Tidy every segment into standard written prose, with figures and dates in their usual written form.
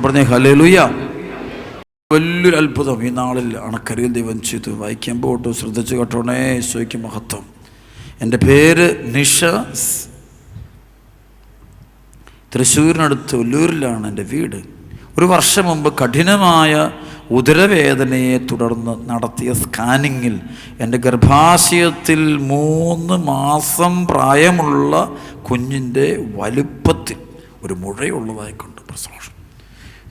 പറഞ്ഞേ ഹല്ലേലൂയ. വലിയൊരു അത്ഭുതം ഈ നാളിൽ അണക്കരയിൽ ദൈവം ചെയ്തു. വായിക്കുമ്പോൾ ശ്രദ്ധിച്ചു കേട്ടോണേ. ഈശോയ്ക്ക് മഹത്വം. എൻ്റെ പേര് നിഷ. തൃശ്ശൂരിനടുത്ത് ഒല്ലൂരിലാണ് എൻ്റെ വീട്. ഒരു വർഷം മുമ്പ് കഠിനമായ ഉദരവേദനയെ തുടർന്ന് നടത്തിയ സ്കാനിങ്ങിൽ എൻ്റെ ഗർഭാശയത്തിൽ 3 മാസം പ്രായമുള്ള കുഞ്ഞിൻ്റെ വലുപ്പത്തിൽ ഒരു മുഴയുള്ളതായിക്കൊണ്ട് പ്രസവം.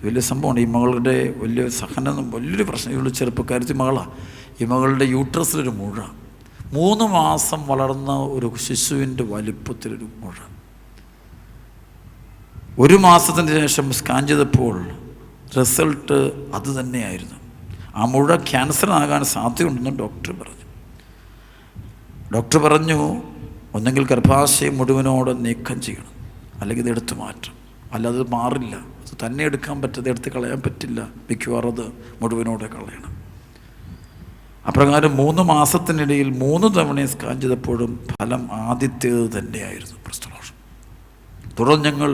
വലിയ സംഭവമാണ്. ഈ മകളുടെ വലിയ സഹനം, വലിയൊരു പ്രശ്നം. ഇവളുടെ ചെറുപ്പക്കാരത്തി മകളാണ്. ഈ മകളുടെ യൂട്രസിലൊരു മുഴ, 3 മാസം വളർന്ന ഒരു ശിശുവിൻ്റെ വലിപ്പത്തിലൊരു മുഴ. 1 മാസത്തിന് ശേഷം സ്കാൻ ചെയ്തപ്പോൾ റിസൾട്ട് അത് തന്നെയായിരുന്നു. ആ മുഴ ക്യാൻസറാകാൻ സാധ്യതയുണ്ടെന്ന് ഡോക്ടർ പറഞ്ഞു ഒന്നെങ്കിൽ ഗർഭാശയം മുഴുവനോടെ നീക്കം ചെയ്യണം, അല്ലെങ്കിൽ ഇത് എടുത്തു മാറ്റണം. അല്ലാതെ അത് മാറില്ല. അത് തന്നെ എടുക്കാൻ പറ്റാതെ എടുത്ത് കളയാൻ പറ്റില്ല. മിക്കവാറും അത് മുഴുവനോടെ കളയണം. അപ്രകാരം 3 മാസത്തിനിടയിൽ 3 തവണ സ്കാൻ ചെയ്തപ്പോഴും ഫലം ആദ്യത്തേത് തന്നെയായിരുന്നു. തുടർന്ന് ഞങ്ങൾ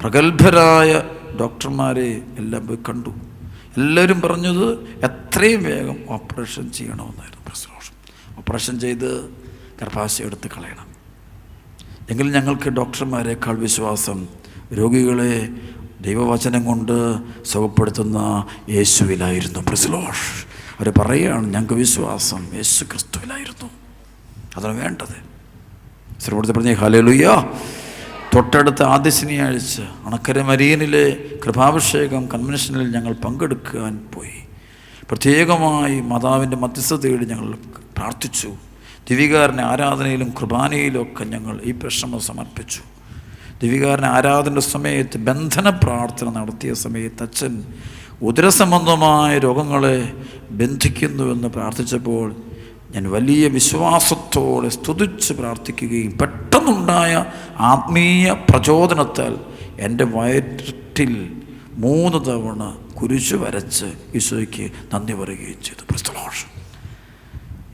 പ്രഗത്ഭരായ ഡോക്ടർമാരെ എല്ലാം പോയി കണ്ടു. എല്ലാവരും പറഞ്ഞത് എത്രയും വേഗം ഓപ്പറേഷൻ ചെയ്യണമെന്നായിരുന്നു. ഓപ്പറേഷൻ ചെയ്ത് ഗർഭാശയം എടുത്ത് കളയണം. എങ്കിലും ഞങ്ങൾക്ക് ഡോക്ടർമാരെക്കാൾ വിശ്വാസം രോഗികളെ ദൈവവചനം കൊണ്ട് സുഖപ്പെടുത്തുന്ന യേശുവിലായിരുന്നു. അവർ പറയുകയാണ്, ഞങ്ങൾക്ക് വിശ്വാസം യേശു ക്രിസ്തുവിലായിരുന്നു. അതാണ് വേണ്ടത്. ശ്രദ്ധ പറഞ്ഞേ ഹല്ലേലൂയ. തൊട്ടടുത്ത ആദ്യ ശനിയാഴ്ച അണക്കര മരീനിലെ കൃപാഭിഷേകം കൺവെൻഷനിൽ ഞങ്ങൾ പങ്കെടുക്കാൻ പോയി. പ്രത്യേകമായി മാതാവിൻ്റെ മധ്യസ്ഥത തേടി ഞങ്ങൾ പ്രാർത്ഥിച്ചു. ദിവികാരനെ ആരാധനയിലും കുർബാനയിലും ഒക്കെ ഞങ്ങൾ ഈ പ്രശ്നം സമർപ്പിച്ചു. ദിവികാരനെ ആരാധന സമയത്ത് ബന്ധന പ്രാർത്ഥന നടത്തിയ സമയത്ത് അച്ഛൻ ഉദരസംബന്ധമായ രോഗങ്ങളെ ബന്ധിക്കുന്നുവെന്ന് പ്രാർത്ഥിച്ചപ്പോൾ ഞാൻ വലിയ വിശ്വാസത്തോടെ സ്തുതിച്ച് പ്രാർത്ഥിക്കുകയും പെട്ടെന്നുണ്ടായ ആത്മീയ പ്രചോദനത്താൽ എൻ്റെ വയറ്റിൽ 3 തവണ കുരിശു വരച്ച് ഈശോയ്ക്ക് നന്ദി പറയുകയും ചെയ്തു.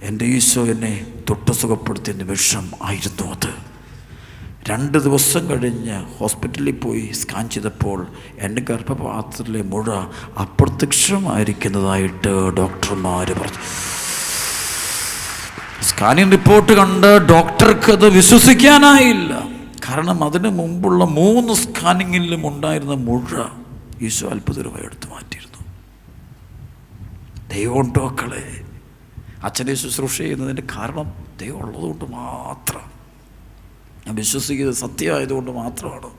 എൻ്റെ ഈശോ എന്നെ തൊട്ട് സുഖപ്പെടുത്തിയ നിമിഷം ആയിരുന്നു അത്. 2 ദിവസം കഴിഞ്ഞ് ഹോസ്പിറ്റലിൽ പോയി സ്കാൻ ചെയ്തപ്പോൾ എൻ്റെ ഗർഭപാത്രത്തിലെ മുഴ അപ്രത്യക്ഷമായിരിക്കുന്നതായിട്ട് ഡോക്ടർമാർ പറഞ്ഞു. സ്കാനിങ് റിപ്പോർട്ട് കണ്ട് ഡോക്ടർക്ക് അത് വിശ്വസിക്കാനായില്ല. കാരണം അതിന് മുമ്പുള്ള 3 സ്കാനിങ്ങിലും ഉണ്ടായിരുന്ന മുഴ ഈശോ അത്ഭുതകരമായി എടുത്തു മാറ്റിയിരുന്നു. ദൈവം മക്കളെ, അച്ഛനെ ശുശ്രൂഷ ചെയ്യുന്നതിൻ്റെ കാരണം ദൈവം ഉള്ളതുകൊണ്ട് മാത്രം. ഞാൻ വിശ്വസിക്കുന്നത് സത്യമായതുകൊണ്ട് മാത്രമാണ്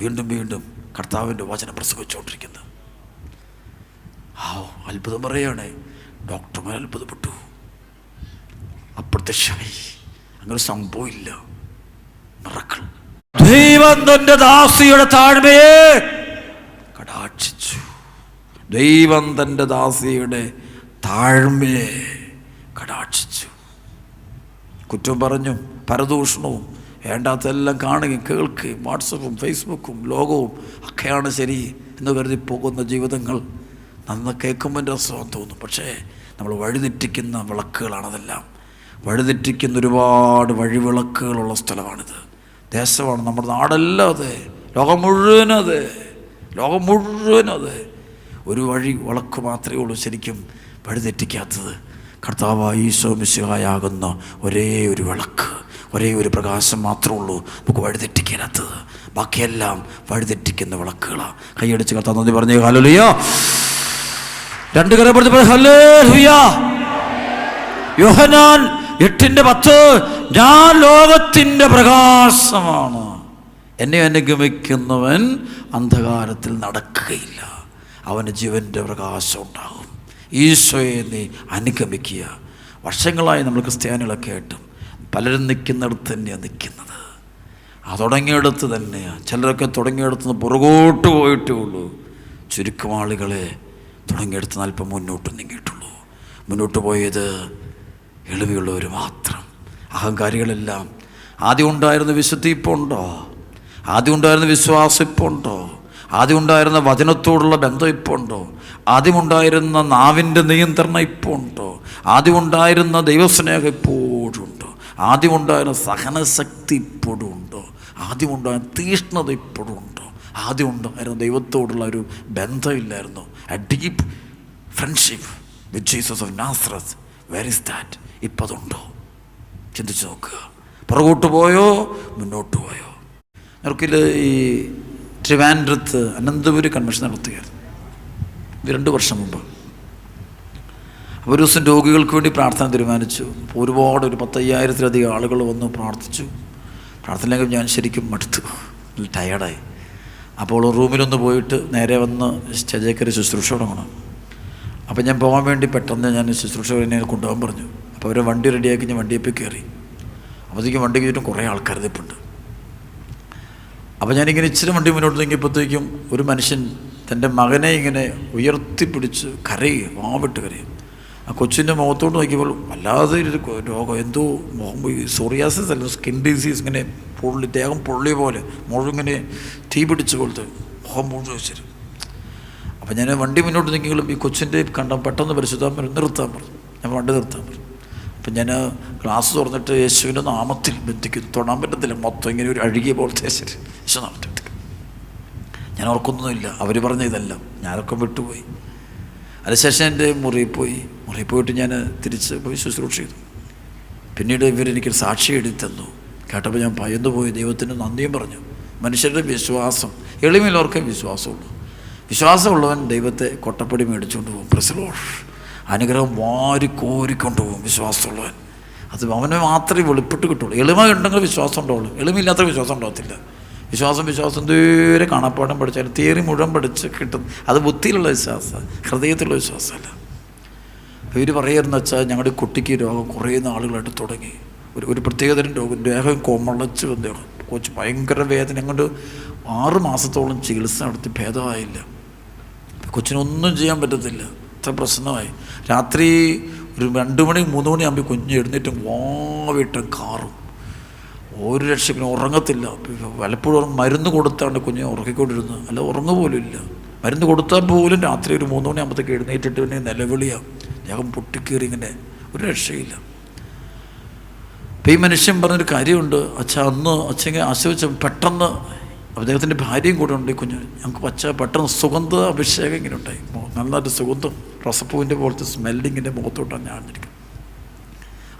വീണ്ടും വീണ്ടും കർത്താവിൻ്റെ വചനം പ്രസംഗിച്ചുകൊണ്ടിരിക്കുന്നത്. അത്ഭുതം പറയുകയാണേ. ഡോക്ടർമാർ അത്ഭുതപ്പെട്ടു. അപ്രത്യക്ഷമായി. അങ്ങനെ സംഭവമില്ല. മിറക്കിൾ. ദൈവം തന്റെ ദാസിയുടെ താഴ്മയെ കടാക്ഷിച്ചു. ദൈവം തന്റെ ദാസിയുടെ താഴ്മയെ കടാക്ഷിച്ചു. കുറ്റം പറഞ്ഞു, പരദൂഷണവും വേണ്ടാത്തെല്ലാം കാണുകയും കേൾക്കുകയും വാട്സപ്പും ഫേസ്ബുക്കും ലോകവും ഒക്കെയാണ് ശരി എന്ന് കരുതി പോകുന്ന ജീവിതങ്ങൾ നന്ന കേൾക്കുമ്പോൾ രസം തോന്നും. പക്ഷേ നമ്മൾ വഴിതെറ്റിക്കുന്ന വിളക്കുകളാണതെല്ലാം. വഴിതെറ്റിക്കുന്ന ഒരുപാട് വഴിവിളക്കുകളുള്ള സ്ഥലമാണിത്, ദേശമാണ്, നമ്മുടെ നാടല്ലാതെ ലോകം മുഴുവനത് ഒരു വഴി വിളക്ക് മാത്രമേ ഉള്ളൂ ശരിക്കും വഴിതെറ്റിക്കാത്തത്. കർത്താവായ ഈശോ മിശിഹായാകുന്ന ഒരേ ഒരു വിളക്ക്, ഒരേ ഒരു പ്രകാശം മാത്രമേ ഉള്ളൂ നമുക്ക് വഴിതെറ്റിക്കാത്തത്. ബാക്കിയെല്ലാം വഴിതെറ്റിക്കുന്ന വിളക്കുകളാണ്. കൈയടിച്ച് കർത്താവ് നന്ദി പറഞ്ഞേ ഹല്ലേലൂയ. 2 കരം പറഞ്ഞ ഹല്ലേലൂയ. യോഹന്നാൻ 8:10 ഞാൻ ലോകത്തിൻ്റെ പ്രകാശമാണ്, എന്നെ അനുഗമിക്കുന്നവൻ അന്ധകാരത്തിൽ നടക്കുകയില്ല, അവന് ജീവൻ്റെ പ്രകാശം ഉണ്ടാകും. ഈശോയെ നീ അനുഗമിക്കുക. വർഷങ്ങളായി നമ്മൾ ക്രിസ്ത്യാനികളൊക്കെ ആയിട്ടും പലരും നിൽക്കുന്നിടത്ത് തന്നെയാണ് നിൽക്കുന്നത്. തുടങ്ങിയെടുത്ത് തന്നെയാണ്. ചിലരൊക്കെ തുടങ്ങിയെടുത്ത് പുറകോട്ട് പോയിട്ടേ ഉള്ളൂ. ചുരുക്കം ആളുകളെ തുടങ്ങിയെടുത്ത് അല്പം മുന്നോട്ട് നീങ്ങിയിട്ടുള്ളൂ. മുന്നോട്ട് പോയത് എളിമയുള്ളവർ മാത്രം. അഹങ്കാരികളെല്ലാം. ആദ്യം ഉണ്ടായിരുന്ന വിശുദ്ധി ഇപ്പോൾ ഉണ്ടോ? ആദ്യം ഉണ്ടായിരുന്ന വിശ്വാസം ഇപ്പോൾ ഉണ്ടോ? ആദ്യം ഉണ്ടായിരുന്ന വചനത്തോടുള്ള ബന്ധം ഇപ്പോൾ ഉണ്ടോ? ആദ്യമുണ്ടായിരുന്ന നാവിൻ്റെ നിയന്ത്രണം ഇപ്പോൾ ഉണ്ടോ? ആദ്യമുണ്ടായിരുന്ന ദൈവസ്നേഹം ഇപ്പോഴും ഉണ്ടോ? ആദ്യമുണ്ടായിരുന്ന സഹനശക്തി ഇപ്പോഴും ഉണ്ടോ? ആദ്യമുണ്ടായിരുന്ന തീഷ്ണത ഇപ്പോഴും ഉണ്ടോ? ആദ്യം ഉണ്ടായിരുന്നു ദൈവത്തോടുള്ള ഒരു ബന്ധമില്ലായിരുന്നു. A deep friendship with Jesus of Nazareth. Where is that? ഇപ്പം അതുണ്ടോ? ചിന്തിച്ച് നോക്കുക. പുറകോട്ട് പോയോ മുന്നോട്ട് പോയോ? ഞങ്ങൾക്കിൽ ഈ ട്രിവാൻഡ്രത്ത് അനന്തപുരി കൺവെൻഷൻ നടത്തുകയായിരുന്നു 2 വർഷം മുമ്പ്. അപ്പോൾ ഒരു ദിവസം രോഗികൾക്ക് വേണ്ടി പ്രാർത്ഥന തീരുമാനിച്ചു. അപ്പോൾ ഒരുപാട് ഒരു 10,000-ലധികം ആളുകൾ വന്ന് പ്രാർത്ഥിച്ചു. പ്രാർത്ഥനയിലേക്ക് ഞാൻ ശരിക്കും മടുത്തു, ടയേർഡായി. അപ്പോൾ റൂമിലൊന്ന് പോയിട്ട് നേരെ വന്ന് സ്റ്റേജിൽ കയറി ശുശ്രൂഷ തുടങ്ങണം. അപ്പോൾ ഞാൻ പോകാൻ വേണ്ടി പെട്ടെന്ന് ഞാൻ ശുശ്രൂഷ എന്നെ കൊണ്ടുപോകാൻ പറഞ്ഞു. അപ്പോൾ അവർ വണ്ടി റെഡിയാക്കി ഞാൻ വണ്ടിയിൽ പോയി കയറി. അപ്പോഴത്തേക്കും വണ്ടിക്ക് ചുറ്റും കുറേ ആൾക്കാർ നിൽപ്പുണ്ട്. അപ്പോൾ ഞാനിങ്ങനെ ഇച്ചിരി വണ്ടി മുന്നോട്ട് നീങ്ങിയപ്പോഴത്തേക്കും ഒരു മനുഷ്യൻ തൻ്റെ മകനെ ഇങ്ങനെ ഉയർത്തിപ്പിടിച്ച് കരയുക, വാവിട്ട് കരയും. ആ കൊച്ചിൻ്റെ മുഖത്തോട്ട് നോക്കിയപ്പോൾ വല്ലാതെ ഒരു രോഗം, എന്തോ സോറിയാസിസ് അല്ല, സ്കിൻ ഡിസീസ്, ഇങ്ങനെ ദേഹം പൊള്ളിയ പോലെ, മുഴുവങ്ങനെ തീ പിടിച്ച പോലത്തെ മുഖം മുഴുവൻ വെച്ചിട്ട്. അപ്പം ഞാൻ വണ്ടി മുന്നോട്ട് നീക്കിയെങ്കിലും ഈ കൊച്ചിൻ്റെ കണ്ട പെട്ടെന്ന് പരിശുദ്ധാത്മ നിർത്താൻ പറഞ്ഞു. ഞാൻ വണ്ടി നിർത്താൻ പറഞ്ഞു. അപ്പം ഞാൻ ഗ്ലാസ് തുറന്നിട്ട് യേശുവിൻ്റെ നാമത്തിൽ ബന്ധിക്കുന്നു. തൊടാൻ പറ്റത്തില്ല, മൊത്തം ഇങ്ങനെ ഒരു അഴുകിയ പോലത്തെ യേശു നാമത്തിൽ. ഞാൻ ഓർക്കൊന്നുമില്ല, അവർ പറഞ്ഞ ഇതെല്ലാം ഞാനൊക്കെ വിട്ടുപോയി. അതിനുശേഷം എൻ്റെ മുറിയിൽ പോയിട്ട് ഞാൻ തിരിച്ച് പോയി ശുശ്രൂഷ ചെയ്തു. പിന്നീട് ഇവരെനിക്കൊരു സാക്ഷി എഴുതി തന്നു. കേട്ടപ്പോൾ ഞാൻ ഭയന്നു പോയി, ദൈവത്തിന് നന്ദിയും പറഞ്ഞു. മനുഷ്യരുടെ വിശ്വാസം, എളിമയിലോർക്കേ വിശ്വാസമുള്ളൂ. വിശ്വാസമുള്ളവൻ ദൈവത്തെ കൊട്ടപ്പടി മേടിച്ചുകൊണ്ട് പോകും. Praise the Lord. അനുഗ്രഹം വാരിക്കോരിക്കൊണ്ട് പോകും വിശ്വാസമുള്ളവൻ. അത് അവനെ മാത്രമേ വെളിപ്പെട്ട് കിട്ടുള്ളൂ. എളിമ ഉണ്ടെങ്കിൽ വിശ്വാസം ഉണ്ടാവുള്ളൂ, എളിമയില്ലാത്ത വിശ്വാസം ഉണ്ടാകത്തില്ല. വിശ്വാസം ദൂരെ കാണാപ്പാടം പഠിച്ചാലും തിയറി മുഴുവൻ പഠിച്ച് കിട്ടും. അത് ബുദ്ധിയിലുള്ള വിശ്വാസം, ഹൃദയത്തിലുള്ള വിശ്വാസമല്ല. ഇവർ പറയുകയെന്ന് വെച്ചാൽ ഞങ്ങളുടെ കുട്ടിക്ക് രോഗം കുറേ നാളുകളായിട്ട് തുടങ്ങി. ഒരു പ്രത്യേകതരം രോഗം, ദേഹം കൊമളച്ച് ദേഹം, കൊച്ച് ഭയങ്കര വേദന. കൊണ്ട് 6 മാസത്തോളം ചികിത്സ നടത്തി ഭേദമായില്ല. കൊച്ചിനൊന്നും ചെയ്യാൻ പറ്റത്തില്ല, അത്ര പ്രശ്നമായി. രാത്രി ഒരു 2 മണി 3 മണിയാകുമ്പോൾ കുഞ്ഞ് എഴുന്നേറ്റും വാവിട്ടും കാറും, ഒരു രക്ഷയ്ക്കും ഉറങ്ങത്തില്ല. പലപ്പോഴും മരുന്ന് കൊടുത്താണ് കുഞ്ഞ് ഉറക്കിക്കൊണ്ടിരുന്നത്, അല്ല ഉറങ്ങുക പോലും ഇല്ല. മരുന്ന് കൊടുത്താൽ പോലും രാത്രി ഒരു 3 മണിയാകുമ്പോഴത്തേക്ക് എഴുന്നേറ്റിട്ട് പിന്നെ നിലവിളിയാണ്, ദേഹം പൊട്ടിക്കേറി, ഇങ്ങനെ ഒരു രക്ഷയില്ല. അപ്പം ഈ മനുഷ്യൻ പറഞ്ഞൊരു കാര്യമുണ്ട്. അന്ന് അച്ഛനെ ആശ്രയിച്ച പെട്ടെന്ന് അദ്ദേഹത്തിൻ്റെ ഭാര്യയും കൂടെ ഉണ്ട്. കുഞ്ഞ് ഞങ്ങൾക്ക് പെട്ടെന്ന് സുഗന്ധ അഭിഷേകം ഇങ്ങനെ ഉണ്ടായി. നല്ലൊരു സുഗന്ധം, റസപ്പൂവിൻ്റെ പോലത്തെ സ്മെല്ലിങ്ങിൻ്റെ മുഖത്തോട്ടാണ് ഞാൻ ഇരിക്കുന്നത്.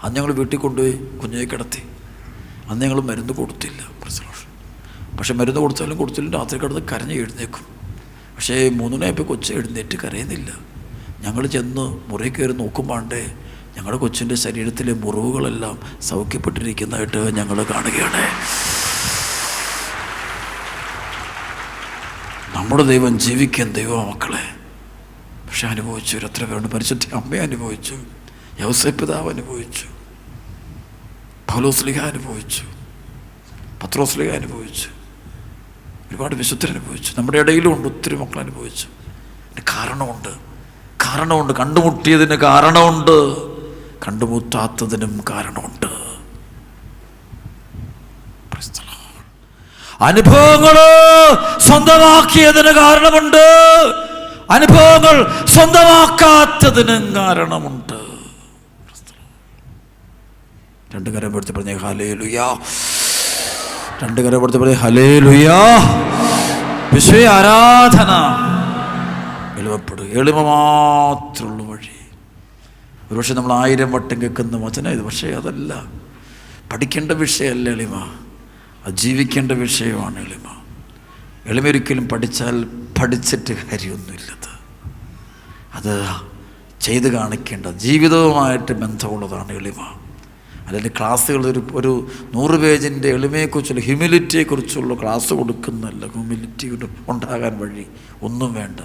അന്ന് ഞങ്ങൾ വീട്ടിൽ കൊണ്ടുപോയി കുഞ്ഞിനെ കിടത്തി. അന്ന് ഞങ്ങൾ മരുന്ന് കൊടുത്തില്ല. പക്ഷെ മരുന്ന് കൊടുത്താലും രാത്രി കിടന്ന് കരഞ്ഞ് എഴുന്നേക്കും. പക്ഷേ 3 മണിയായപ്പോൾ കൊച്ച് എഴുന്നേറ്റ് കരയുന്നില്ല. ഞങ്ങൾ ചെന്ന് മുറി കയറി നോക്കുമ്പോണ്ടേ ഞങ്ങളുടെ കൊച്ചിൻ്റെ ശരീരത്തിലെ മുറിവുകളെല്ലാം സൗഖ്യപ്പെട്ടിരിക്കുന്നതായിട്ട് ഞങ്ങൾ കാണുകയാണ്. നമ്മുടെ ദൈവം ജീവിക്കാൻ ദൈവം മക്കളെ. പക്ഷെ അനുഭവിച്ചു എത്ര പേരുണ്ട്. പരിശുദ്ധ അമ്മ അനുഭവിച്ചു, യൗസേപ്പ് പിതാവ് അനുഭവിച്ചു, പൗലോസ്ലീഹ അനുഭവിച്ചു, പത്രോസ്ലീഹ അനുഭവിച്ചു, ഒരുപാട് വിശുദ്ധരനുഭവിച്ചു. നമ്മുടെ ഇടയിലും ഉണ്ട് ഒത്തിരി മക്കൾ അനുഭവിച്ചു. കാരണമുണ്ട്. കണ്ടുമുട്ടിയതിന് കാരണമുണ്ട്, കണ്ടുമുട്ടാത്തതിനും കാരണമുണ്ട്. അനുഭവങ്ങൾ സ്വന്തമാക്കിയതിന് കാരണമുണ്ട്, അനുഭവങ്ങൾ സ്വന്തമാക്കാത്തതിനും കാരണമുണ്ട്. 2 കരം എടുത്ത് പറഞ്ഞേ ഹല്ലേലൂയാ. 2 കരം എടുത്ത് പറഞ്ഞേ ഹല്ലേലൂയാ. വിശ്വ ആരാധന. എളുപ്പപ്പെടുക, എളിമ മാത്രമുള്ള വഴി. ഒരുപക്ഷെ നമ്മൾ 1000 വട്ടം കേൾക്കുന്ന വചനം ഇത്, പക്ഷേ അതല്ല. പഠിക്കേണ്ട വിഷയമല്ല എളിമ, അത് ജീവിക്കേണ്ട വിഷയമാണ് എളിമ. എളിമ ഒരിക്കലും പഠിച്ചിട്ട് കാര്യമൊന്നുമില്ലത്. അത് ചെയ്ത് കാണിക്കേണ്ട, ജീവിതവുമായിട്ട് ബന്ധമുള്ളതാണ് എളിമ. അല്ലെങ്കിൽ ക്ലാസ്സുകൾ ഒരു 100 പേജിൻ്റെ എളിമയെക്കുറിച്ചുള്ള, ഹ്യൂമിലിറ്റിയെക്കുറിച്ചുള്ള ക്ലാസ് കൊടുക്കുന്നതല്ല. ഹ്യൂമിലിറ്റി ഉണ്ടാകാൻ വഴി ഒന്നും വേണ്ട.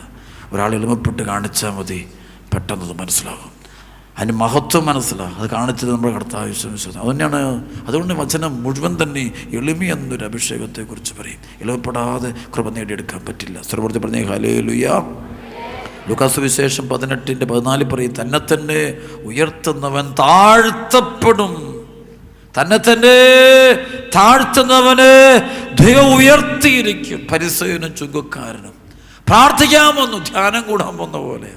ഒരാൾ എളിമപ്പെട്ട് കാണിച്ചാൽ മതി, പെട്ടെന്നത് മനസ്സിലാകും. അതിന് മഹത്വം മനസ്സിലാകും. അത് കാണിച്ചത് നമ്മുടെ കർത്താവ് വിശ്വസിച്ചത് അതുതന്നെയാണ്. അതുകൊണ്ട് വചനം മുഴുവൻ തന്നെ എളിമ എന്നൊരു അഭിഷേകത്തെക്കുറിച്ച് പറയും. എളിമപ്പെടാതെ കൃപ നേടിയെടുക്കാൻ പറ്റില്ല. സർവ്വത്തിൽ പറഞ്ഞേ ഹല്ലേലൂയാ. ലൂക്കാസ് വിശേഷം 18:14 പറയും, തന്നെ ഉയർത്തുന്നവൻ താഴ്ത്തപ്പെടും. തന്നെ താഴ്ത്തുന്നവനെ ദൈവം ഉയർത്തിയിരിക്കും. ഫരിസേയനും ചുങ്കക്കാരനും പ്രാർത്ഥിക്കാൻ വന്നു, ധ്യാനം കൂടാൻ വന്ന പോലെ.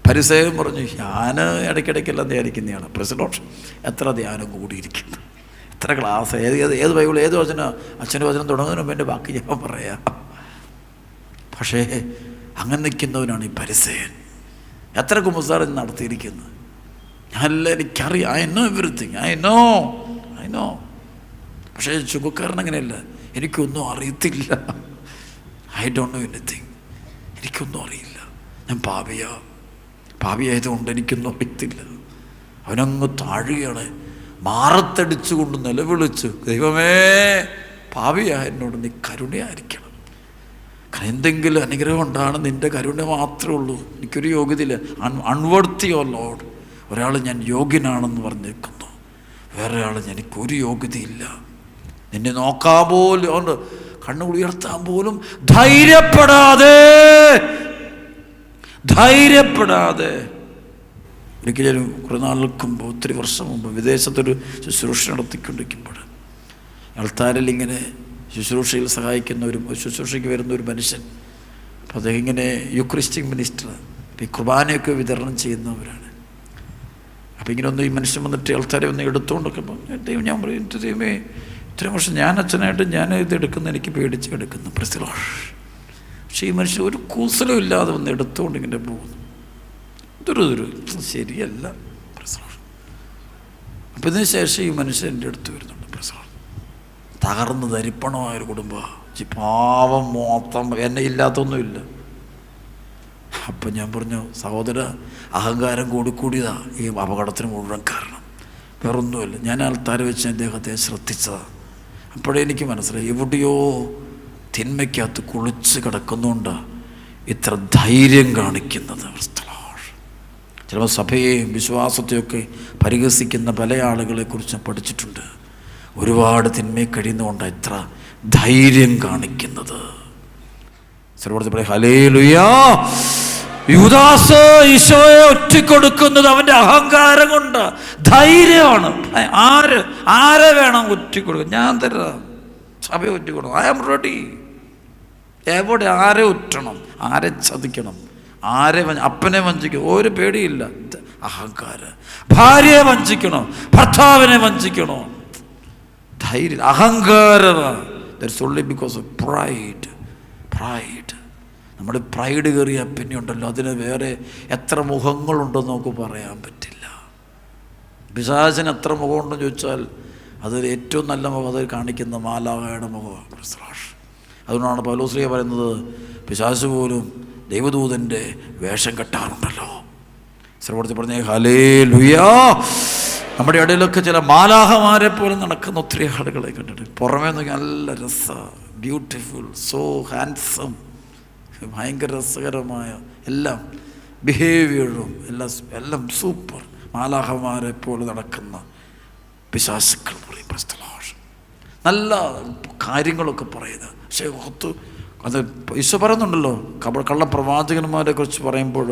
ഫരിസേയൻ പറഞ്ഞു, ഞാൻ ഇടയ്ക്കിടയ്ക്കെല്ലാം ധ്യാനിക്കുന്നതാണ്. പ്രസിഡന്റ് എത്ര ധ്യാനം കൂടിയിരിക്കുന്നു, എത്ര ക്ലാസ്, ഏത് ബൈബിൾ, ഏത് വചനം, അച്ഛൻ്റെ വചനം തുടങ്ങുന്നതിന് മുമ്പ് എൻ്റെ ബാക്കി ഞാൻ പറയാം. പക്ഷേ അങ്ങനെ നിൽക്കുന്നവനാണ് ഈ പരിസയൻ. എത്ര കുമ്പസാരം നടത്തിയിരിക്കുന്നത് ഞാനെല്ലാം എനിക്കറിയാം. I know everything, I know. പക്ഷേ ചുങ്കക്കാരൻ അങ്ങനെയല്ല. എനിക്കൊന്നും അറിയത്തില്ല. I don't know anything. എനിക്കൊന്നും അറിയില്ല. ഞാൻ പാപിയായതുകൊണ്ട് എനിക്കൊന്നും അറിയത്തില്ല. അവനങ്ങ് താഴുകയാണ്. മാറത്തടിച്ചുകൊണ്ട് നിലവിളിച്ച്, ദൈവമേ പാപിയായ എന്നോട് നീ കരുണയായിരിക്കണം. കാരണം എന്തെങ്കിലും അനുഗ്രഹം കൊണ്ടാണ്, നിൻ്റെ കരുണ മാത്രമേ ഉള്ളൂ. എനിക്കൊരു യോഗ്യതയില്ല. അൺവർത്തി ഓ ലോർഡ്. ഒരാൾ ഞാൻ യോഗ്യനാണെന്ന് പറഞ്ഞേക്കുന്നു, വേറെ ആൾ എനിക്കൊരു യോഗ്യതയില്ല. നിന്നെ നോക്കാൻ പോലും, അതുകൊണ്ട് കണ്ണുകൾ ഉയർത്താൻ പോലും ധൈര്യപ്പെടാതെ ഒരിക്കലും കുറേ നാളുകൾക്ക് മുമ്പ്, ഒത്തിരി വർഷം മുമ്പ് വിദേശത്തൊരു ശുശ്രൂഷ നടത്തിക്കൊണ്ടിരിക്കുമ്പോൾ ആൾത്താരിൽ ഇങ്ങനെ ശുശ്രൂഷയിൽ സഹായിക്കുന്ന ശുശ്രൂഷയ്ക്ക് വരുന്ന ഒരു മനുഷ്യൻ. അപ്പോൾ അദ്ദേഹം ഇങ്ങനെ യുക്രിസ്റ്റിക് മിനിസ്റ്റർ, ഈ കുർബാനയൊക്കെ വിതരണം ചെയ്യുന്നവരാണ്. അപ്പോൾ ഇങ്ങനെ ഒന്ന് ഈ മനുഷ്യൻ വന്നിട്ട് ആൾക്കാരെ ഒന്ന് എടുത്തുകൊണ്ടൊക്കെ ദൈവം, ഞാൻ പറയും, എൻ്റെ ദൈവമേ ഇത്രയും വർഷം ഞാൻ അച്ഛനായിട്ട് ഞാൻ ഇത് എടുക്കുന്ന എനിക്ക് പേടിച്ച് എടുക്കുന്നു. പക്ഷേ ഈ മനുഷ്യൻ ഒരു കൂസലും ഇല്ലാതെ വന്ന് എടുത്തുകൊണ്ട് ഇങ്ങനെ പോകുന്നു. ഇതൊരു ശരിയല്ല. അപ്പം ഇതിന് ശേഷം ഈ മനുഷ്യൻ എൻ്റെ അടുത്ത് വരുന്നുണ്ട്. തകർന്ന് ധരിപ്പണമായൊരു കുടുംബം, പാവം മൊത്തം, എന്നെ ഇല്ലാത്തൊന്നുമില്ല. അപ്പം ഞാൻ പറഞ്ഞു, സഹോദര, അഹങ്കാരം കൂടിയതാ ഈ അപകടത്തിന് മുഴുവൻ കാരണം, വേറൊന്നുമില്ല. ഞാൻ ആൾത്താരെ വെച്ച് അദ്ദേഹത്തെ ശ്രദ്ധിച്ചതാണ്. അപ്പോഴേ എനിക്ക് മനസ്സിലായി, എവിടെയോ തിന്മയ്ക്കകത്ത് കുളിച്ച് കിടക്കുന്നുകൊണ്ടാണ് ഇത്ര ധൈര്യം കാണിക്കുന്നത്. ചിലപ്പോൾ സഭയെയും വിശ്വാസത്തെയൊക്കെ പരിഹസിക്കുന്ന പല ആളുകളെക്കുറിച്ച് പഠിച്ചിട്ടുണ്ട്. ഒരുപാട് തിന്മയെ കഴിയുന്നതുകൊണ്ടാണ് ഇത്ര ധൈര്യം കാണിക്കുന്നത്. ഹല്ലേലൂയാ. യൂദാസ് ഈശോയെ ഒറ്റിക്കൊടുക്കുന്നത് അവൻ്റെ അഹങ്കാരം കൊണ്ട്, ധൈര്യമാണ്. ആരെ വേണം ഒറ്റിക്കൊടുക്കുക? ഞാൻ തരാം. സഭയെ ഒറ്റിക്കൊടുക്കണം. I am ready. എവിടെ ആരെ ഒറ്റണം, ആരെ ചതിക്കണം, അപ്പനെ വഞ്ചിക്കണം, ഒരു പേടിയില്ല. അഹങ്കാരം. ഭാര്യയെ വഞ്ചിക്കണോ, ഭർത്താവിനെ വഞ്ചിക്കണോ, ധൈര്യം. അഹങ്കാരമാണ്. That's only because of pride. നമ്മുടെ പ്രൈഡ് കയറിയ പിന്നെ ഉണ്ടല്ലോ, അതിന് വേറെ എത്ര മുഖങ്ങളുണ്ടെന്ന് നമുക്ക് പറയാൻ പറ്റില്ല. പിശാചിന് എത്ര മുഖമുണ്ടെന്ന് ചോദിച്ചാൽ അത് ഏറ്റവും നല്ല മുഖം അത് കാണിക്കുന്ന മാലാഖയുടെ മുഖമാണ്. അതുകൊണ്ടാണ് പൗലോസ്ലീഹ പറയുന്നത്, പിശാച് പോലും ദൈവദൂതൻ്റെ വേഷം കെട്ടാറുണ്ടല്ലോ. സർവ്വത്തിൽ പറഞ്ഞേ ഹല്ലേലൂയാ. നമ്മുടെ ഇടയിലൊക്കെ ചില മാലാഖമാരെ പോലെ നടക്കുന്ന ഒത്തിരി ആളുകളെ കണ്ടിട്ട്, പുറമേ നോക്കി നല്ല രസമാണ്, ബ്യൂട്ടിഫുൾ, സോ ഹാൻസം, ഭയങ്കര രസകരമായ എല്ലാം ബിഹേവിയറും എല്ലാം സൂപ്പർ മാലാഖമാരെ പോലെ നടക്കുന്ന പിശാചുക്കൾ പറയും. നല്ല കാര്യങ്ങളൊക്കെ പറയുന്നത്. പക്ഷേ അത് ഈശോ പറയുന്നുണ്ടല്ലോ, കള്ളപ്രവാചകന്മാരെ കുറിച്ച് പറയുമ്പോൾ,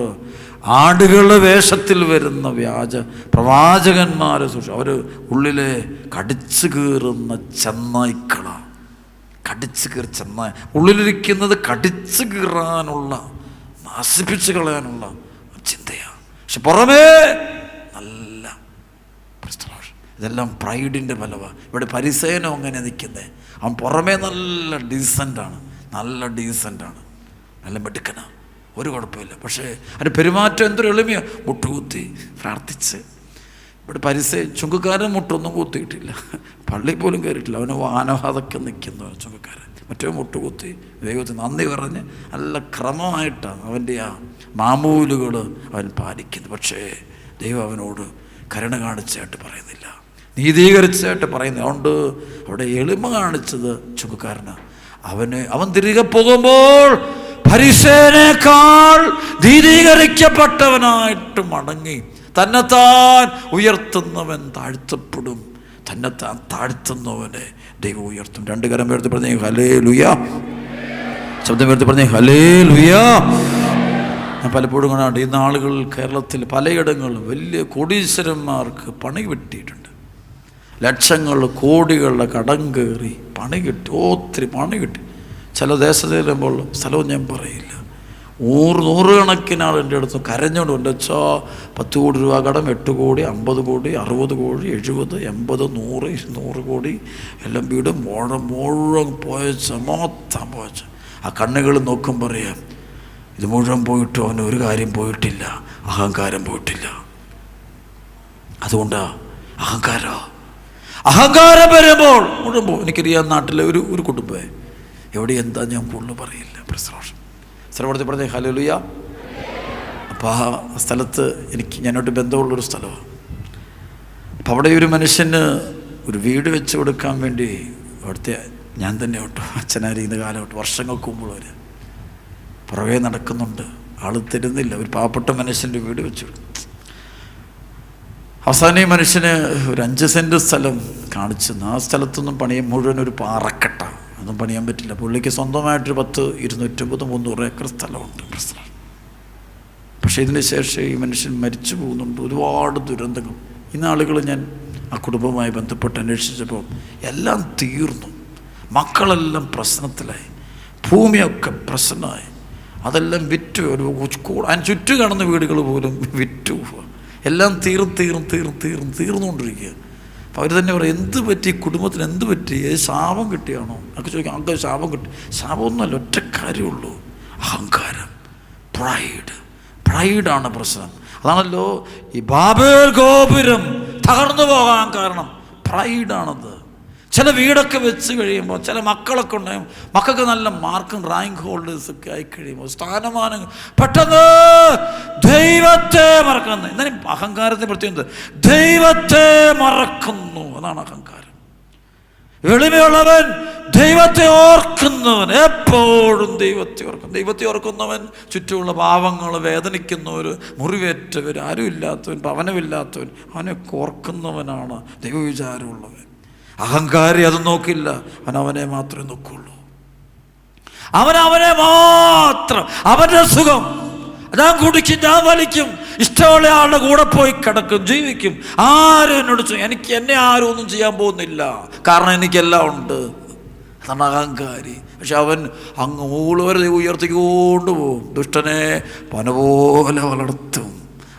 ആടുകളുടെ വേഷത്തിൽ വരുന്ന വ്യാജ പ്രവാചകന്മാരെ സൂക്ഷിച്ചു. അവർ ഉള്ളിലെ കടിച്ചു കീറുന്ന ചെന്നായ്ക്കളാണ്. ചെന്നായ ഉള്ളിലിരിക്കുന്നത് കടിച്ചു കീറാനുള്ള, നശിപ്പിച്ചു കളയാനുള്ള ചിന്തയാണ്. പക്ഷെ പുറമേ നല്ല. ഇതെല്ലാം പ്രൈഡിൻ്റെ ഫലമാണ്. ഇവിടെ പരിസേനം അങ്ങനെ നിൽക്കുന്നത്. അവൻ പുറമേ നല്ല ഡീസൻ്റാണ്, നല്ല മെടുക്കനാണ്, ഒരു കുഴപ്പമില്ല. പക്ഷേ അതിൻ്റെ പെരുമാറ്റം എന്തൊരു എളിമയാണ്. മുട്ടുകുത്തി പ്രാർത്ഥിച്ച്. ഇവിടെ ചുങ്കക്കാരൻ മുട്ടൊന്നും കുത്തിയിട്ടില്ല, പള്ളി പോലും കയറിയിട്ടില്ല. അവന് വാനവാതൊക്കെ നിൽക്കുന്ന ചുങ്കക്കാരൻ. മറ്റേ മുട്ടുകുത്തി ദൈവത്തിന് നന്ദി പറഞ്ഞ് നല്ല ക്രമമായിട്ടാണ് അവൻ്റെ ആ മാമൂലുകൾ അവൻ പാലിക്കുന്നത്. പക്ഷേ ദൈവം അവനോട് കരുണ കാണിച്ചായിട്ട് പറയുന്നില്ല, നീതീകരിച്ചായിട്ട് പറയുന്നില്ല. അതുകൊണ്ട് അവിടെ എളിമ കാണിച്ചത് ചുങ്കക്കാരനാണ്. അവൻ തിരികെ പോകുമ്പോൾ ഫരിസേയനേക്കാൾ നീതീകരിക്കപ്പെട്ടവനായിട്ട് മടങ്ങി. തന്നെത്താൻ ഉയർത്തുന്നവൻ താഴ്ത്തപ്പെടും, തന്നെത്താൻ താഴ്ത്തുന്നവനെ ദൈവം ഉയർത്തും. രണ്ട് കരം ഉയർത്തി പറഞ്ഞേ ഹല്ലേലൂയാ. ശബ്ദം ഉയർത്തി പറഞ്ഞേ ഹല്ലേലൂയാ. ഞാൻ പലപ്പോഴും കാണാറുണ്ട്, ഈ നാളുകളിൽ കേരളത്തിൽ പലയിടങ്ങളിലും വലിയ കോടീശ്വരന്മാർക്ക് പണി കിട്ടിയിട്ടുണ്ട്. ലക്ഷങ്ങൾ കോടികളുടെ കടം കയറി പണി കിട്ടി, ഒത്തിരി പണി കിട്ടി. ചില ദേശത്ത് ചെല്ലുമ്പോൾ സ്ഥലവും ഞാൻ പറയില്ല, നൂറുകണക്കിന് ആൾ എൻ്റെ അടുത്ത് കരഞ്ഞുകൊണ്ട് എൻ്റെ വെച്ചാ 10 കോടി രൂപ കടം, 8 കോടി, 50 കോടി, 60 കോടി, 70, 80, 100, 200 കോടി എല്ലാം വീട് മുഴുവൻ പോയച്ച, മൊത്തം പോയച്ച. ആ കണ്ണുകൾ നോക്കും പറയാം, ഇത് മുഴുവൻ പോയിട്ടും അവന് ഒരു കാര്യം പോയിട്ടില്ല, അഹങ്കാരം പോയിട്ടില്ല. അതുകൊണ്ടാ അഹങ്കാരം വരുമ്പോൾ മുഴുവൻ പോകും. എനിക്കറിയാം നാട്ടിലെ ഒരു കുടുംബം എവിടെ എന്താ ഞാൻ കൂടുതൽ പറയില്ല. സ്ഥലപ്പെടുത്തി പറഞ്ഞ ഹല്ലേലൂയ. അപ്പോൾ ആ സ്ഥലത്ത് ഞാനോട്ട് ബന്ധമുള്ളൊരു സ്ഥലമാണ്. അപ്പം അവിടെ ഒരു മനുഷ്യന് ഒരു വീട് വെച്ച് കൊടുക്കാൻ വേണ്ടി അവിടുത്തെ ഞാൻ തന്നെ കേട്ടോ അച്ഛനായിരിക്കുന്ന കാലം വർഷങ്ങൾക്ക് മുമ്പ് വരെ പുറകെ നടക്കുന്നുണ്ട്. ആൾ തരുന്നില്ല. ഒരു പാവപ്പെട്ട മനുഷ്യൻ്റെ വീട് വെച്ചു. അവസാനം ഈ മനുഷ്യന് ഒരു 5 സെൻറ്റ് സ്ഥലം കാണിച്ചു. ആ സ്ഥലത്തൊന്നും പണിയാൻ മുഴുവൻ ഒരു പാറക്കെട്ട, ഒന്നും പണിയാൻ പറ്റില്ല. പുള്ളിക്ക് സ്വന്തമായിട്ടൊരു 10, 250, 300 ഏക്കർ സ്ഥലമുണ്ട്. പക്ഷേ ഇതിന് ശേഷം ഈ മനുഷ്യൻ മരിച്ചു പോകുന്നുണ്ട്. ഒരുപാട് ദുരന്തങ്ങൾ. ഇന്നാളുകൾ ഞാൻ ആ കുടുംബവുമായി ബന്ധപ്പെട്ട് അന്വേഷിച്ചപ്പോൾ എല്ലാം തീർന്നു. മക്കളെല്ലാം പ്രശ്നത്തിലായി, ഭൂമിയൊക്കെ പ്രശ്നമായി, അതെല്ലാം വിറ്റു. അതിന് ചുറ്റു കാണുന്ന വീടുകൾ പോലും വിറ്റു. എല്ലാം തീർന്നുകൊണ്ടിരിക്കുക. അപ്പോൾ അവർ തന്നെ പറയും, എന്ത് പറ്റി കുടുംബത്തിന്, എന്ത് പറ്റി, ശാപം കിട്ടിയാണോ ഒക്കെ ചോദിക്കാം. അങ്ങനെ ശാപം കിട്ടി. ശാപമൊന്നുമല്ല, ഒറ്റ കാര്യമുള്ളൂ, അഹങ്കാരം, പ്രൈഡാണ് പ്രശ്നം. അതാണല്ലോ ഈ ബാബേൽ ഗോപുരം തകർന്നു പോകാൻ കാരണം പ്രൈഡാണത്. ചില വീടൊക്കെ വെച്ച് കഴിയുമ്പോൾ, ചില മക്കളൊക്കെ ഉണ്ടായും, മക്കൾക്ക് നല്ല മാർക്കും റാങ്ക് ഹോൾഡേഴ്സൊക്കെ ആയി കഴിയുമ്പോൾ, സ്ഥാനമാനങ്ങൾ, പെട്ടെന്ന് ദൈവത്തെ മറക്കുന്നു. എന്നാലും അഹങ്കാരത്തെ പ്രത്യേകത ദൈവത്തെ മറക്കുന്നു. അതാണ് അഹങ്കാരം. എളിമയുള്ളവൻ ദൈവത്തെ ഓർക്കുന്നവൻ, എപ്പോഴും ദൈവത്തെ ഓർക്കുന്നവൻ ചുറ്റുമുള്ള പാവങ്ങൾ, വേദനിക്കുന്നവർ, മുറിവേറ്റവർ, ആരുമില്ലാത്തവൻ, ഭവനമില്ലാത്തവൻ, അവനൊക്കെ ഓർക്കുന്നവനാണ് ദൈവവിചാരമുള്ളവൻ. അഹങ്കാരി അത് നോക്കില്ല, അവനെ മാത്രമേ നോക്കുള്ളൂ. അവനെ മാത്രം, അവൻ്റെ സുഖം, ഞാൻ കുടിക്കും, ഞാൻ വലിക്കും, ഇഷ്ടമുള്ള ആളുടെ കൂടെ പോയി കിടക്കും, ജീവിക്കും. ആരും എന്നോട് എന്നെ ആരും ഒന്നും ചെയ്യാൻ പോകുന്നില്ല, കാരണം എനിക്കെല്ലാം ഉണ്ട്. അതാണ് അഹങ്കാരി. പക്ഷെ അവൻ അങ്ങ് മൂളുവരെ ഉയർത്തിക്കൊണ്ട് പോവും. ദുഷ്ടനെ പന പോലെ വളർത്തും.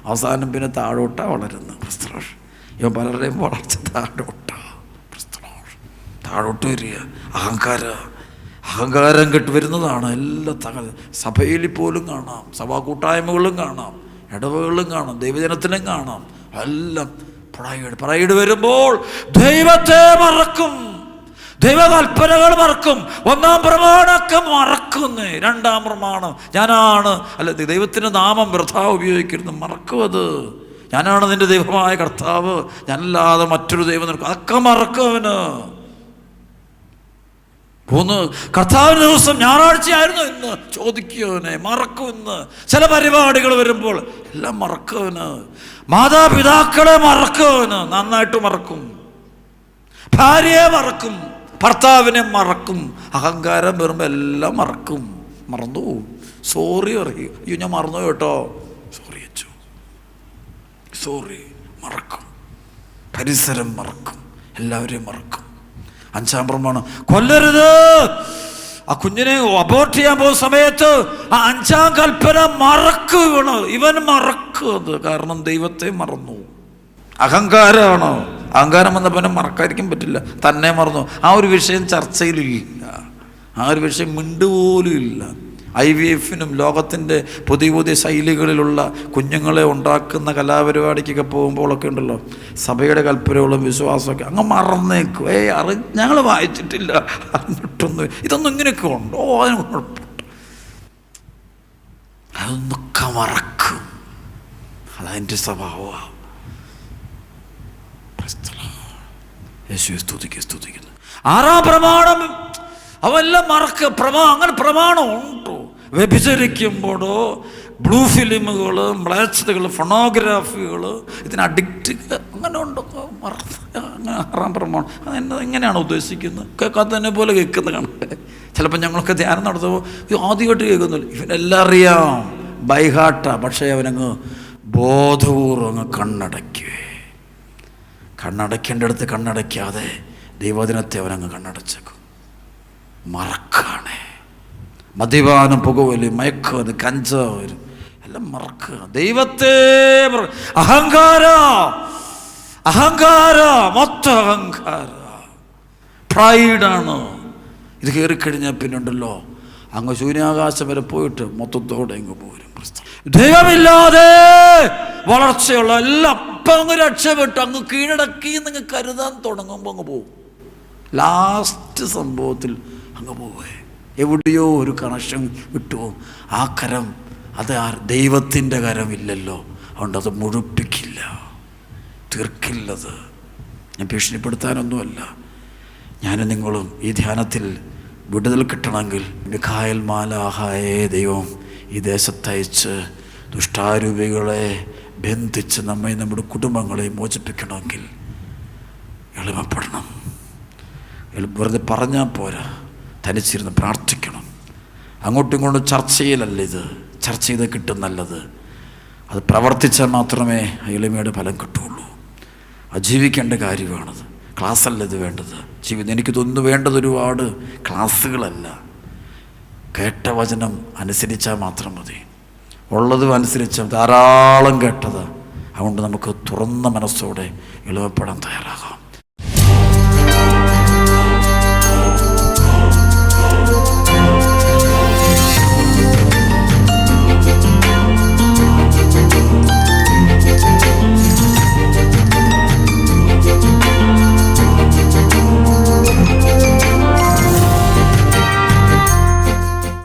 അവസാനം പിന്നെ താഴോട്ടാണ് വളരുന്നത്. ഇവൻ പലരുടെയും വളർച്ച താഴോട്ട് വരിക. അഹങ്കാരം കെട്ട് വരുന്നതാണ് എല്ലാ സഭയിൽ പോലും കാണാം, സഭാ കൂട്ടായ്മകളിലും കാണാം, ഇടവകളിലും കാണാം, ദൈവജനത്തിലും കാണാം. എല്ലാം പ്രൈഡ് വരുമ്പോൾ ദൈവത്തെ മറക്കും, ദൈവകൽപ്പനകൾ മറക്കും. 1-ാം പ്രമാണമൊക്കെ മറക്കുന്നേ. 2-ാം പ്രമാണം ഞാനാണ്, അല്ല ദൈവത്തിൻ്റെ നാമം വൃഥാ ഉപയോഗിക്കരുത്, മറക്കും. അത് ഞാനാണ് നിന്റെ ദൈവമായ കർത്താവ്, ഞാനല്ലാതെ മറ്റൊരു ദൈവം നിനക്ക്, അതൊക്കെ മറക്കും അവന്. കർത്താവിൻ്റെ ദിവസം ഞായറാഴ്ചയായിരുന്നു ഇന്ന് ചോദിക്കുവനെ, മറക്കുമെന്ന്. ചില പരിപാടികൾ വരുമ്പോൾ എല്ലാം മറക്കുവന്. മാതാപിതാക്കളെ മറക്കുവന്, നന്നായിട്ട് മറക്കും. ഭാര്യയെ മറക്കും, ഭർത്താവിനെ മറക്കും. അഹങ്കാരം വരുമ്പോൾ എല്ലാം മറന്നു പോവും. സോറി പറയും, അയ്യോ ഞാൻ മറന്നു കേട്ടോ, സോറി മറക്കും. പരിസരം മറക്കും, എല്ലാവരെയും മറക്കും. 5-ാം പ്രമാണം കൊല്ലരുത്. ആ കുഞ്ഞിനെ അബോർട്ട് ചെയ്യാൻ പോകുന്ന സമയത്ത് ആ 5-ാം കൽപ്പന മറക്കുകയാണ്. ഇവൻ മറക്കുന്നത് കാരണം ദൈവത്തെ മറന്നു. അഹങ്കാരമാണ്. അഹങ്കാരം വന്നപ്പോൾ മറക്കാതിരിക്കാൻ പറ്റില്ല, തന്നെ മറന്നു. ആ ഒരു വിഷയം ചർച്ചയിലില്ല, ആ ഒരു വിഷയം മിണ്ടുപോലും ഇല്ല. IVF-നും ലോകത്തിൻ്റെ പുതിയ ശൈലികളിലുള്ള കുഞ്ഞുങ്ങളെ ഉണ്ടാക്കുന്ന കലാപരിപാടിക്കൊക്കെ പോകുമ്പോഴൊക്കെ ഉണ്ടല്ലോ, സഭയുടെ കൽപ്പനകളും വിശ്വാസമൊക്കെ അങ്ങ് മറന്നേക്കും. ഞങ്ങൾ വായിച്ചിട്ടില്ല, അറിഞ്ഞിട്ടൊന്നും, ഇതൊന്നും ഇങ്ങനെയൊക്കെ ഉണ്ടോ, അതിന് കുഴപ്പമുണ്ട്. അതൊന്നൊക്കെ മറക്കും. അതതിൻ്റെ സ്വഭാവമാണ്. യേശുവെ സ്തുതിക്കുന്നു. 6-ാം പ്രമാണം അവെല്ലാം അങ്ങനെ പ്രമാണം ഉണ്ടോ? വ്യഭിചരിക്കുമ്പോഴോ, ബ്ലൂ ഫിലിമുകൾ, മ്ലേച്ഛതകൾ, ഫോണോഗ്രാഫികൾ, ഇതിന് അഡിക്റ്റ്, അങ്ങനെ ഉണ്ടോ? അങ്ങനെ 6-ാം പ്രമാണം എങ്ങനെയാണ് ഉദ്ദേശിക്കുന്നത്? കേൾക്കാത്തതിനെ പോലെ കേൾക്കുന്ന കണക്ക്. ചിലപ്പോൾ ഞങ്ങളൊക്കെ ധ്യാനം നടത്തുമ്പോൾ ആദ്യമായിട്ട് കേൾക്കുന്നില്ല, ഇവനെല്ലാം അറിയാം, ബൈഹാട്ടാ. പക്ഷേ അവനങ്ങ് ബോധപൂർവ്വം അങ്ങ് കണ്ണടയ്ക്കേണ്ടടുത്ത് കണ്ണടയ്ക്കാതെ ദൈവദിനത്തെ അവനങ്ങ് കണ്ണടച്ചേക്കും. മറക്കാണ്. മദ്യപാനം, പുകവലി, മയക്കുമരുന്ന്, കഞ്ചാവ് എല്ലാം മറക്കുക. ദൈവത്തെ മൊത്തം അഹങ്കാര, പ്രൈഡാണ്. ഇത് കയറിക്കഴിഞ്ഞാൽ പിന്നെ ഉണ്ടല്ലോ അങ്ങ് ശൂന്യാകാശം വരെ പോയിട്ട് മൊത്തത്തോടെ അങ്ങ് പോരും. ദൈവമില്ലാതെ വളർച്ചയുള്ള എല്ലാം ഇപ്പം അങ്ങ് രക്ഷപ്പെട്ടു, അങ്ങ് കീഴടക്കി നിങ്ങൾ കരുതാൻ തുടങ്ങുമ്പോൾ അങ്ങ് പോവും. ലാസ്റ്റ് സംഭവത്തിൽ അങ്ങ് പോവേ, എവിടെയോ ഒരു കണക്ഷൻ വിട്ടുപോകും. ആ കരം അത് ദൈവത്തിൻ്റെ കരമില്ലല്ലോ, അതുകൊണ്ട് അത് മുഴുപ്പിക്കില്ല, തീർക്കില്ലത്. ഞാൻ ഭീഷണിപ്പെടുത്താനൊന്നുമല്ല. ഞാനും നിങ്ങളും ഈ ധ്യാനത്തിൽ വിടുതൽ കിട്ടണമെങ്കിൽ മിഖായേൽ മാലാഖയെ ദൈവം ഈ ദേശത്തയച്ച് ദുഷ്ടാരൂപികളെ ബന്ധിച്ച് നമ്മെ നമ്മുടെ കുടുംബങ്ങളെ മോചിപ്പിക്കണമെങ്കിൽ എളിമപ്പെടണം. വെറുതെ പറഞ്ഞാൽ പോരാ, തനിച്ചിരുന്ന് പ്രാർത്ഥിക്കണം. അങ്ങോട്ടും ഇങ്ങോട്ടും ചർച്ച ചെയ്യലല്ല ഇത്, ചർച്ച ചെയ്ത് കിട്ടും നല്ലത്. അത് പ്രവർത്തിച്ചാൽ മാത്രമേ എളിമയുടെ ഫലം കിട്ടുകയുള്ളൂ. അത് ജീവിക്കേണ്ട കാര്യമാണത്, ക്ലാസ്സല്ല ഇത് വേണ്ടത്. ജീവിതം എനിക്ക് തോന്നുന്നു വേണ്ടത് ഒരുപാട് ക്ലാസ്സുകളല്ല, കേട്ട വചനം അനുസരിച്ചാൽ മാത്രം മതി. ഉള്ളതും അനുസരിച്ച് ധാരാളം കേട്ടത്. അതുകൊണ്ട് നമുക്ക് തുറന്ന മനസ്സോടെ എളിമപ്പെടാൻ തയ്യാറാകാം.